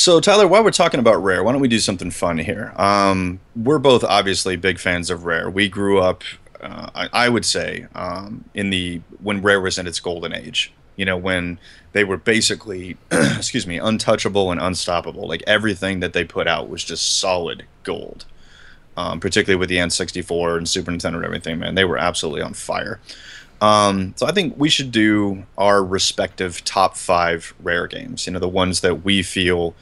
So, Tyler, while we're talking about Rare, why don't we do something fun here? We're both obviously big fans of Rare. We grew up, I would say, in the when Rare was in its golden age. You know, when they were basically, excuse me, untouchable and unstoppable. Like everything that they put out was just solid gold. Particularly with the N64 and Super Nintendo and everything, man, they were absolutely on fire. So I think we should do our respective top five Rare games. You know, the ones that we feel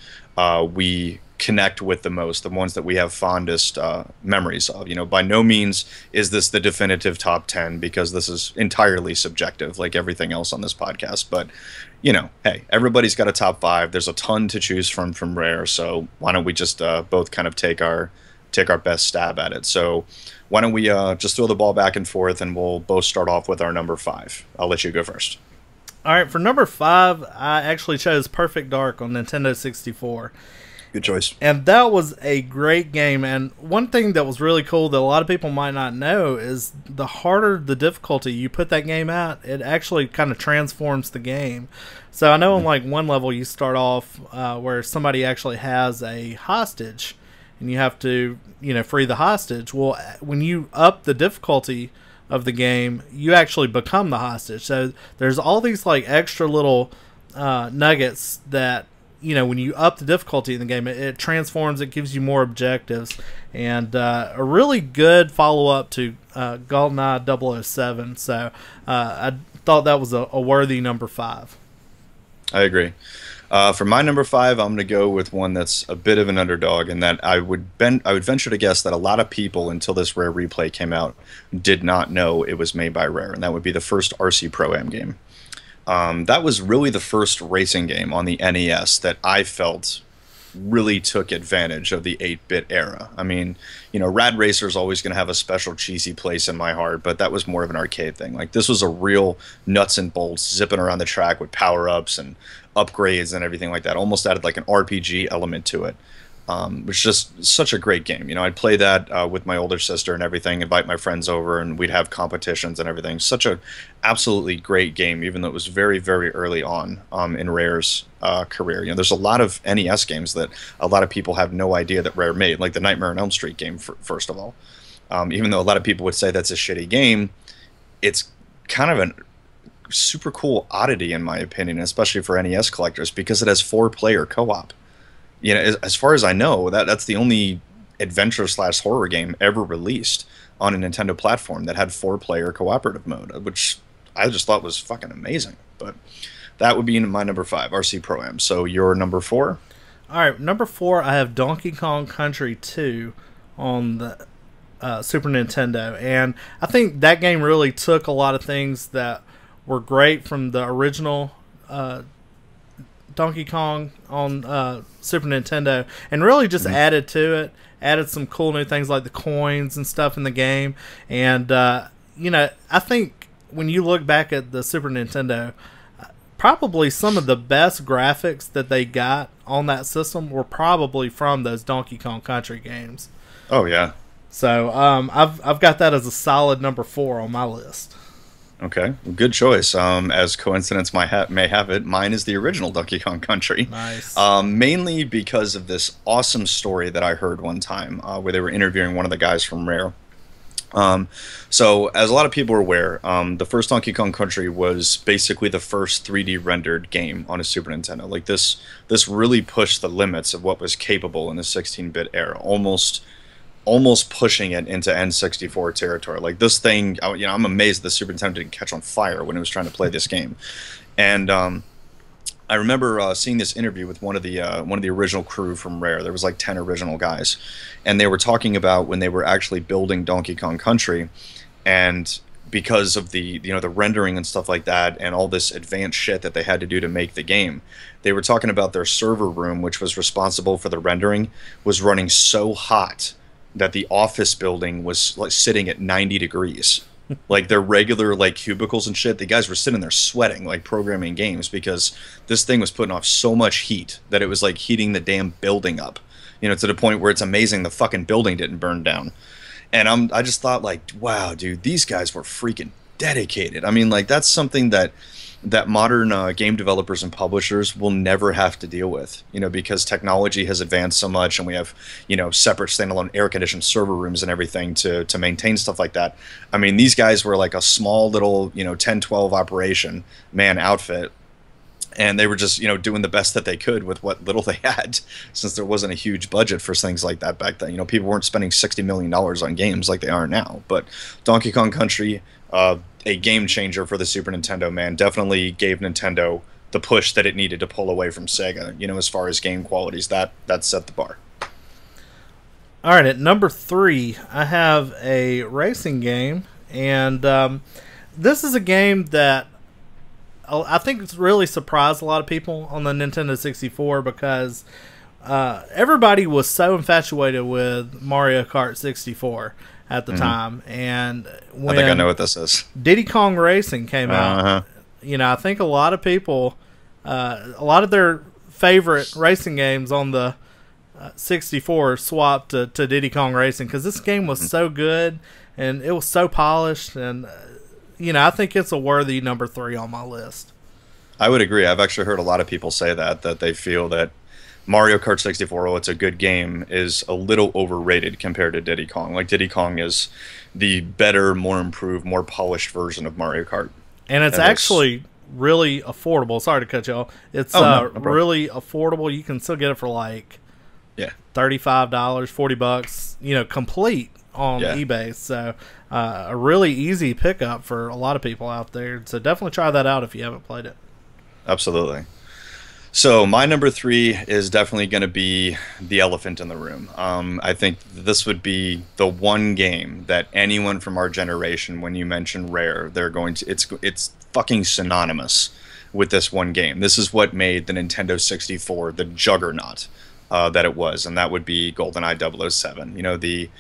we connect with the most, the ones that we have fondest memories of. You know, by no means is this the definitive top 10 because this is entirely subjective, like everything else on this podcast. But you know, hey, everybody's got a top five. There's a ton to choose from Rare, so why don't we just both kind of take our best stab at it. So why don't we just throw the ball back and forth, and we'll both start off with our number five. I'll let you go first. All right, for number five, I actually chose Perfect Dark on Nintendo 64. Good choice. And that was a great game. And one thing that was really cool that a lot of people might not know is the harder the difficulty you put that game at, it actually kind of transforms the game. So I know on like one level you start off where somebody actually has a hostage, and you have to, free the hostage. Well, when you up the difficulty of the game, you actually become the hostage. So there's all these like extra little nuggets that, when you up the difficulty in the game, it transforms, it gives you more objectives, and a really good follow-up to GoldenEye 007. So I thought that was a worthy number five. I agree. For my number five, I'm going to go with one that's a bit of an underdog, and that I would venture to guess that a lot of people, until this Rare replay came out, did not know it was made by Rare, and that would be the first RC Pro-Am game. That was really the first racing game on the NES that I felt really took advantage of the 8-bit era. I mean, Rad Racer is always going to have a special cheesy place in my heart, but that was more of an arcade thing. Like, this was a real nuts and bolts, zipping around the track with power-ups and upgrades and everything like that. Almost added like an RPG element to it. Which is just such a great game. I'd play that with my older sister and everything, invite my friends over, and we'd have competitions and everything. Such a absolutely great game, even though it was very, very early on in Rare's career. There's a lot of NES games that a lot of people have no idea that Rare made, like the Nightmare on Elm Street game, first of all. Even though a lot of people would say that's a shitty game, it's kind of a super cool oddity, in my opinion, especially for NES collectors, because it has 4-player co-op. As far as I know, that's the only adventure/horror game ever released on a Nintendo platform that had 4-player cooperative mode, which I just thought was fucking amazing. But that would be my number five, RC Pro-Am. So your number four? All right, number four, I have Donkey Kong Country 2 on the Super Nintendo. And I think that game really took a lot of things that were great from the original Donkey Kong on Super Nintendo, and really just added to it, added some cool new things like the coins and stuff in the game. And I think when you look back at the Super Nintendo, probably some of the best graphics that they got on that system were probably from those Donkey Kong Country games. Oh yeah. So I've got that as a solid number four on my list. Okay, good choice. As coincidence may have it, mine is the original Donkey Kong Country. Nice. Mainly because of this awesome story that I heard one time where they were interviewing one of the guys from Rare. So, as a lot of people are aware, the first Donkey Kong Country was basically the first 3D rendered game on a Super Nintendo. Like, this really pushed the limits of what was capable in the 16-bit era, almost pushing it into N64 territory. Like, this thing, I'm amazed the Super Nintendo didn't catch on fire when it was trying to play this game. And I remember seeing this interview with one of the original crew from Rare. There was like 10 original guys, and they were talking about when they were actually building Donkey Kong Country, and because of the the rendering and stuff like that, and all this advanced shit that they had to do to make the game, they were talking about their server room, which was responsible for the rendering, was running so hot that the office building was like sitting at 90 degrees. Like, their regular like cubicles and shit, the guys were sitting there sweating, like programming games, because this thing was putting off so much heat that it was like heating the damn building up, to the point where it's amazing the fucking building didn't burn down. And I just thought, like, wow, dude, these guys were freaking dedicated. I mean, like, that's something that that modern game developers and publishers will never have to deal with, because technology has advanced so much and we have, separate standalone air conditioned server rooms and everything to maintain stuff like that. I mean, these guys were like a small little, 10, 12 operation man outfit. And they were just, doing the best that they could with what little they had, since there wasn't a huge budget for things like that back then. People weren't spending $60 million on games like they are now. But Donkey Kong Country, a game changer for the Super Nintendo, man, definitely gave Nintendo the push that it needed to pull away from Sega, as far as game qualities. That set the bar. All right, at number 3, I have a racing game, and this is a game that I think it's really surprised a lot of people on the Nintendo 64 because everybody was so infatuated with Mario Kart 64 at the time. And when I think I know what this is. Diddy Kong Racing came out, I think a lot of people, a lot of their favorite racing games on the 64 swapped to Diddy Kong Racing because this game was so good and it was so polished, and I think it's a worthy number 3 on my list. I would agree. I've actually heard a lot of people say that they feel that Mario Kart 64, while it's a good game, is a little overrated compared to Diddy Kong. Like, Diddy Kong is the better, more improved, more polished version of Mario Kart. And it's actually really affordable. Sorry to cut you off. It's no really affordable. You can still get it for like $35, $40, complete on eBay. So a really easy pickup for a lot of people out there. So definitely try that out if you haven't played it. Absolutely. So my number 3 is definitely going to be the elephant in the room. I think this would be the one game that anyone from our generation, when you mention Rare, they're going to, it's fucking synonymous with this one game. This is what made the Nintendo 64 the juggernaut that it was, and that would be GoldenEye 007.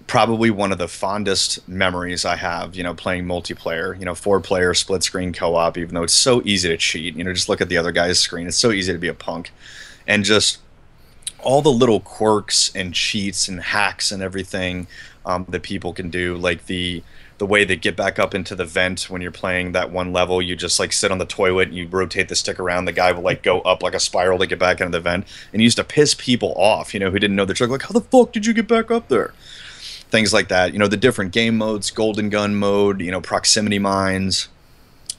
Probably one of the fondest memories I have, playing multiplayer, 4-player split screen co-op, even though it's so easy to cheat, just look at the other guy's screen. It's so easy to be a punk. And just all the little quirks and cheats and hacks and everything that people can do, like the way they get back up into the vent when you're playing that one level. You just like sit on the toilet and you rotate the stick around, the guy will like go up like a spiral to get back into the vent, and you used to piss people off, who didn't know the trick, like, how the fuck did you get back up there? Things like that, the different game modes, golden gun mode, proximity mines.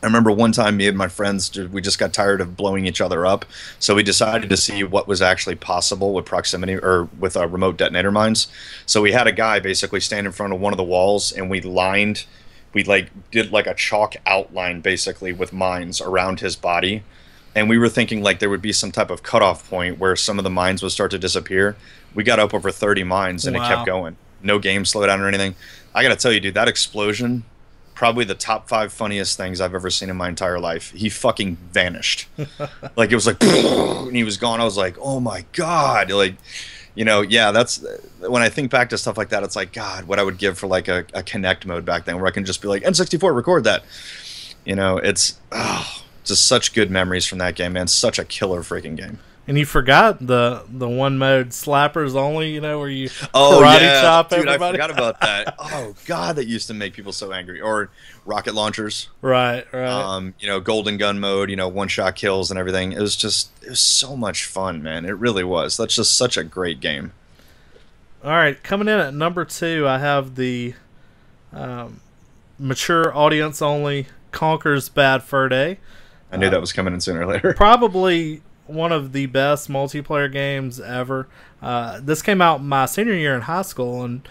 I remember one time me and my friends, we just got tired of blowing each other up, so we decided to see what was actually possible with proximity or with remote detonator mines. So we had a guy basically stand in front of one of the walls, and we did like a chalk outline basically with mines around his body, and we were thinking like there would be some type of cutoff point where some of the mines would start to disappear. We got up over 30 mines, and It kept going. No game slowdown or anything. I gotta tell you, dude, that explosion, probably the top 5 funniest things I've ever seen in my entire life. He fucking vanished. Like, it was like, and he was gone. I was like, oh my God. Like, that's, when I think back to stuff like that, it's like, God, what I would give for like a Kinect mode back then where I can just be like, N64, record that. It's just such good memories from that game, man. Such a killer freaking game. And you forgot the one mode slappers only, where you karate chop everybody. I forgot about that. Oh God, that used to make people so angry. Or rocket launchers. Right. Golden gun mode, one-shot kills and everything. It was so much fun, man. It really was. That's just such a great game. All right, coming in at number 2, I have the mature audience only Conker's Bad Fur Day. I knew that was coming in sooner or later. Probably one of the best multiplayer games ever. This came out my senior year in high school, and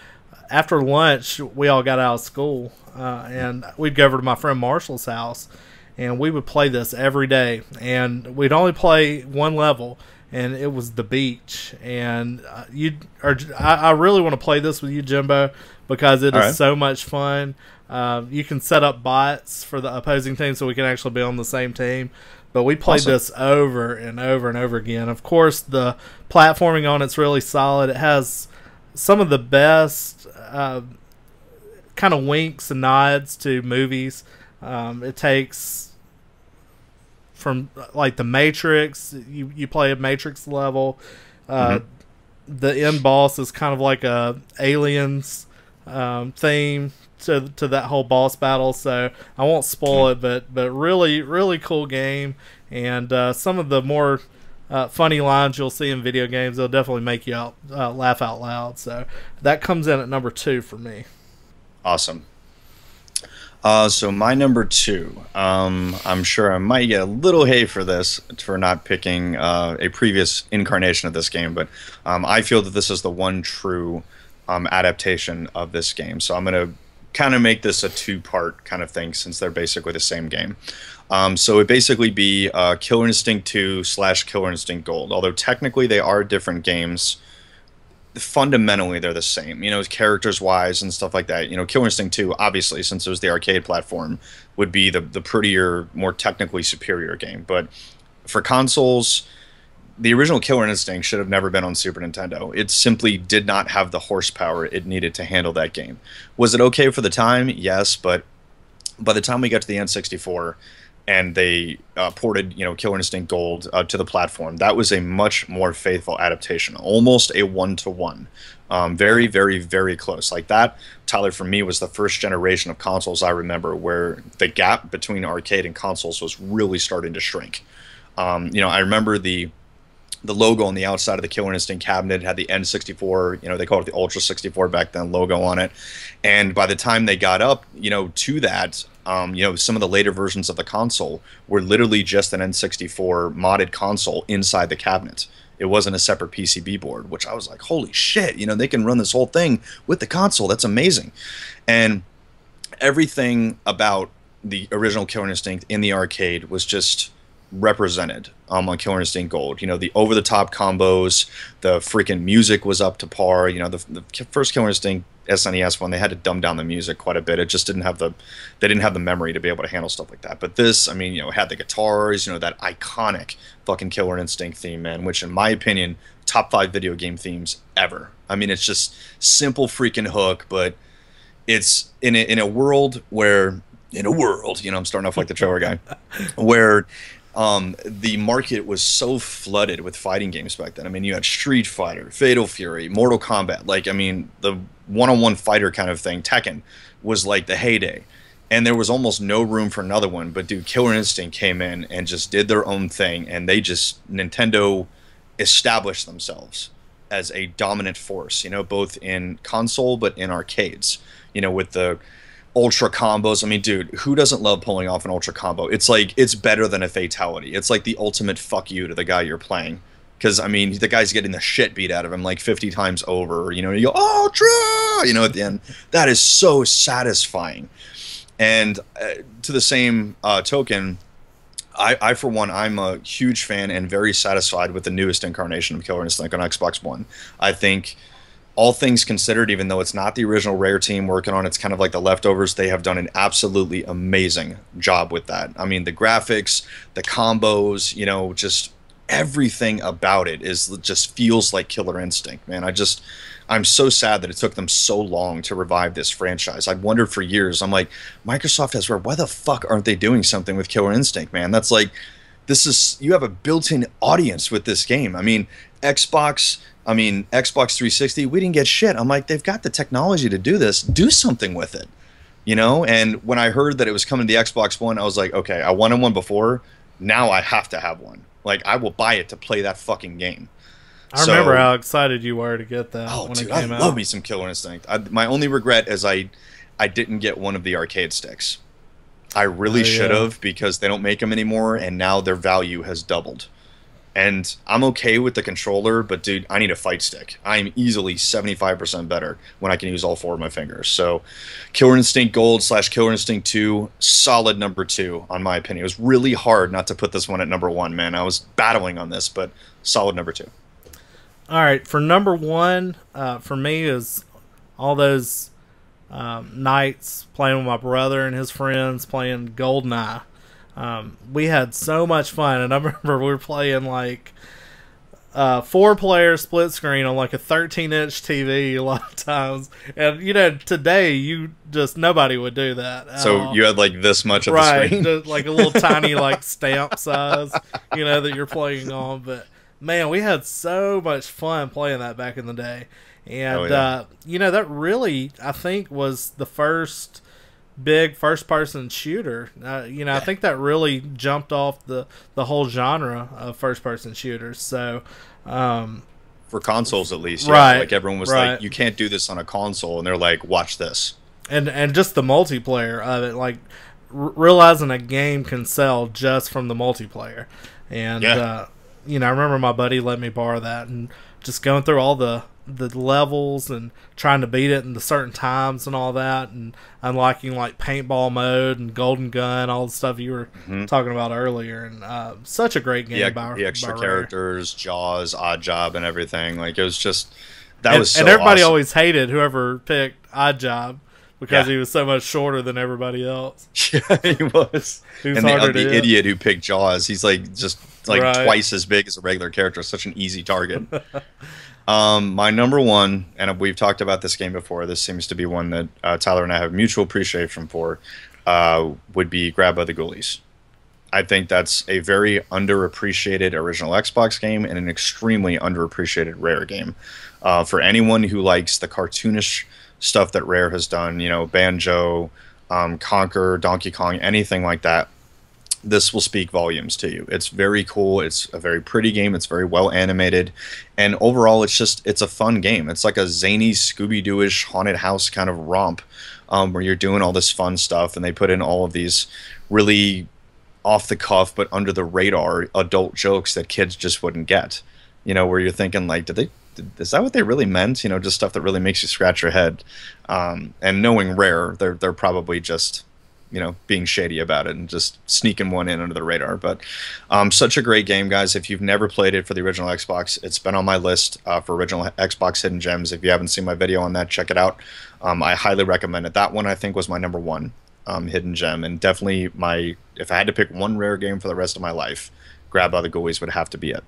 after lunch we all got out of school and we'd go over to my friend Marshall's house, and we would play this every day, and we'd only play one level, and it was the beach. And I really want to play this with you, Jimbo, because it is so much fun. You can set up bots for the opposing team so we can actually be on the same team. But we played this over and over and over again. Of course, the platforming on it's really solid. It has some of the best kind of winks and nods to movies. It takes from like the Matrix. You play a Matrix level. The end boss is kind of like a Aliens theme to that whole boss battle, so I won't spoil it. But really really cool game, and some of the more funny lines you'll see in video games, they'll definitely make you laugh out loud. So that comes in at number 2 for me. Awesome. So my number 2, I'm sure I might get a little hate for this, for not picking a previous incarnation of this game, but I feel that this is the one true adaptation of this game. So I'm going to kind of make this a 2-part kind of thing, since they're basically the same game. So it basically be Killer Instinct 2 / Killer Instinct Gold. Although technically they are different games, fundamentally they're the same, characters wise and stuff like that. Killer Instinct 2, obviously, since it was the arcade platform, would be the prettier, more technically superior game. But for consoles, the original Killer Instinct should have never been on Super Nintendo. It simply did not have the horsepower it needed to handle that game. Was it okay for the time? Yes, but by the time we got to the N64 and they ported, Killer Instinct Gold to the platform, that was a much more faithful adaptation, almost a 1-to-1. Very, very, very close. Like that, Tyler, for me, was the first generation of consoles I remember where the gap between arcade and consoles was really starting to shrink. I remember the logo on the outside of the Killer Instinct cabinet had the N64, they called it the Ultra 64 back then, logo on it. And by the time they got up, to that, some of the later versions of the console were literally just an N64 modded console inside the cabinet. It wasn't a separate PCB board, which I was like, holy shit, they can run this whole thing with the console. That's amazing. And everything about the original Killer Instinct in the arcade was just represented on Killer Instinct Gold. The over-the-top combos, the freaking music was up to par. The first Killer Instinct SNES one, they had to dumb down the music quite a bit. It just didn't have the memory to be able to handle stuff like that. But this, it had the guitars, that iconic fucking Killer Instinct theme, man, which in my opinion, top 5 video game themes ever. It's just simple freaking hook, but it's in a world where, I'm starting off like the trailer guy, where the market was so flooded with fighting games back then. You had Street Fighter, Fatal Fury, Mortal Kombat. The one-on-one fighter kind of thing, Tekken, was like the heyday. And there was almost no room for another one. But dude, Killer Instinct came in and just did their own thing. And Nintendo established themselves as a dominant force, both in console but in arcades. With the ultra combos. Dude, who doesn't love pulling off an ultra combo? It's like, it's better than a fatality. It's like the ultimate fuck you to the guy you're playing. Because, the guy's getting the shit beat out of him like 50 times over. You go, ultra! At the end. That is so satisfying. And to the same token, I, for one, I'm a huge fan and very satisfied with the newest incarnation of Killer Instinct on Xbox One. I think, all things considered, even though it's not the original Rare team working on it, it's kind of like the leftovers, they have done an absolutely amazing job with that. The graphics, the combos, just everything about it just feels like Killer Instinct, man. I'm so sad that it took them so long to revive this franchise. I've wondered for years. I'm like, Microsoft has Rare. Why the fuck aren't they doing something with Killer Instinct, man? That's like, you have a built-in audience with this game. Xbox 360, we didn't get shit. I'm like, they've got the technology to do this. Do something with it, And when I heard that it was coming to the Xbox One, I was like, okay, I wanted one before. Now I have to have one. Like, I will buy it to play that fucking game. I remember how excited you were to get that when it came out. I love me some Killer Instinct. My only regret is I didn't get one of the arcade sticks. I really should have, because they don't make them anymore, and now their value has doubled. And I'm okay with the controller, but dude, I need a fight stick. I'm easily 75% better when I can use all 4 of my fingers. So Killer Instinct Gold / Killer Instinct 2, solid number 2, on my opinion. It was really hard not to put this one at number 1, man. I was battling on this, but solid number 2. All right, for number 1, for me, is all those nights playing with my brother and his friends, playing GoldenEye. We had so much fun, and I remember we were playing like 4-player split screen on like a 13-inch TV a lot of times. And today nobody would do that. So you had like this much of the screen, just like a little tiny like stamp size, that you're playing on. But man, we had so much fun playing that back in the day. Oh And yeah. that really, I think, was the first big first person shooter. I Yeah. think that really jumped off the whole genre of first person shooters. So, um, For consoles at least, yeah. right, Like everyone was like, right. you can't do this on a console, and they're like, watch this. And just the multiplayer of it, like realizing a game can sell just from the multiplayer. And Yeah. I remember my buddy let me borrow that, and just going through all the levels and trying to beat it in the certain times and all that, and unlocking like paintball mode and golden gun, all the stuff you were Hmm. talking about earlier. And such a great game The by extra Rare. characters, Jaws, Odd Job, and everything. Like it was just that and was and so everybody awesome. always hated whoever picked Oddjob because Yeah. he was so much shorter than everybody else. Yeah, he was. He was And harder to the hit. idiot who picked Jaws, he's like just like Right. twice as big as a regular character. Such an easy target. My number one, and we've talked about this game before. This seems to be one that Tyler and I have mutual appreciation for. Would be Grab by the Ghoulies. I think that's a very underappreciated original Xbox game and an extremely underappreciated Rare game. For anyone who likes the cartoonish stuff that Rare has done, Banjo, Conquer, Donkey Kong, anything like that, this will speak volumes to you. It's very cool. It's a very pretty game. It's very well animated, and overall, it's a fun game. It's like a zany Scooby Doo-ish haunted house kind of romp, where you're doing all this fun stuff, and they put in all of these really off the cuff but under the radar adult jokes that kids just wouldn't get. Where you're thinking like, is that what they really meant? Just stuff that really makes you scratch your head. And knowing Rare, they're probably just being shady about it and just sneaking one in under the radar. But such a great game, guys. If you've never played it for the original Xbox, it's been on my list for original Xbox hidden gems. If you haven't seen my video on that, check it out. I highly recommend it. That one I think was my number one hidden gem, and definitely my if I had to pick one Rare game for the rest of my life, Grab by the Ghoulies would have to be it.